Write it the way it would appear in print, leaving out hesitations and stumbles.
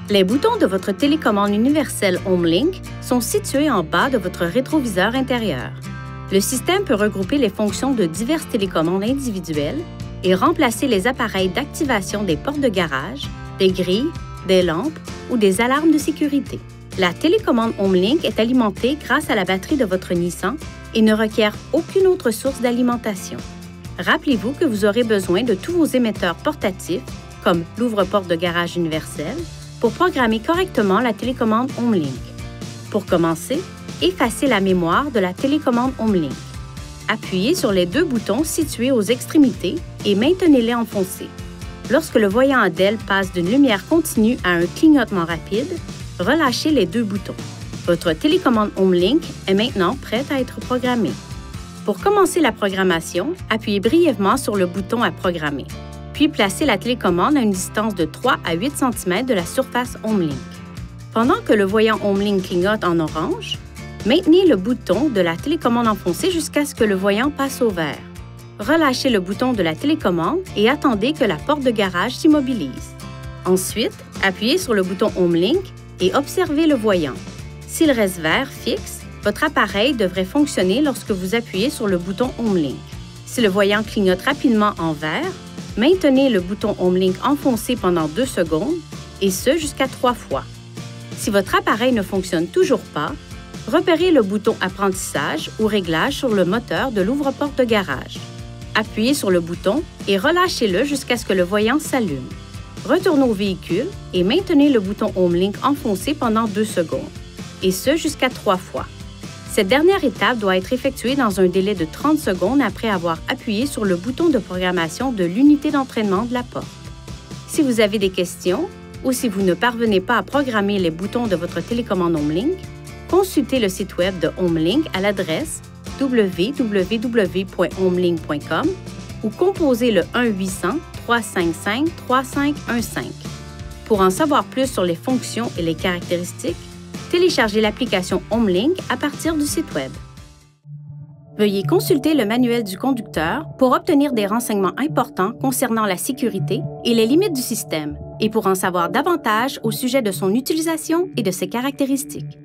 Les boutons de votre télécommande universelle HomeLink sont situés en bas de votre rétroviseur intérieur. Le système peut regrouper les fonctions de diverses télécommandes individuelles et remplacer les appareils d'activation des portes de garage, des grilles, des lampes ou des alarmes de sécurité. La télécommande HomeLink est alimentée grâce à la batterie de votre Nissan et ne requiert aucune autre source d'alimentation. Rappelez-vous que vous aurez besoin de tous vos émetteurs portatifs, comme l'ouvre-porte de garage universel, pour programmer correctement la télécommande HomeLink. Pour commencer, effacez la mémoire de la télécommande HomeLink. Appuyez sur les deux boutons situés aux extrémités et maintenez-les enfoncés. Lorsque le voyant ADEL passe d'une lumière continue à un clignotement rapide, relâchez les deux boutons. Votre télécommande HomeLink est maintenant prête à être programmée. Pour commencer la programmation, appuyez brièvement sur le bouton à programmer, puis placez la télécommande à une distance de 3 à 8 cm de la surface HomeLink. Pendant que le voyant HomeLink clignote en orange, maintenez le bouton de la télécommande enfoncé jusqu'à ce que le voyant passe au vert. Relâchez le bouton de la télécommande et attendez que la porte de garage s'immobilise. Ensuite, appuyez sur le bouton HomeLink et observez le voyant. S'il reste vert fixe, votre appareil devrait fonctionner lorsque vous appuyez sur le bouton HomeLink. Si le voyant clignote rapidement en vert, maintenez le bouton HomeLink enfoncé pendant 2 secondes, et ce jusqu'à 3 fois. Si votre appareil ne fonctionne toujours pas, repérez le bouton Apprentissage ou Réglage sur le moteur de l'ouvre-porte de garage. Appuyez sur le bouton et relâchez-le jusqu'à ce que le voyant s'allume. Retournez au véhicule et maintenez le bouton HomeLink enfoncé pendant 2 secondes, et ce jusqu'à 3 fois. Cette dernière étape doit être effectuée dans un délai de 30 secondes après avoir appuyé sur le bouton de programmation de l'unité d'entraînement de la porte. Si vous avez des questions ou si vous ne parvenez pas à programmer les boutons de votre télécommande HomeLink, consultez le site web de HomeLink à l'adresse www.homelink.com ou composez le 1-800-355-3515. Pour en savoir plus sur les fonctions et les caractéristiques, téléchargez l'application HomeLink à partir du site web. Veuillez consulter le manuel du conducteur pour obtenir des renseignements importants concernant la sécurité et les limites du système et pour en savoir davantage au sujet de son utilisation et de ses caractéristiques.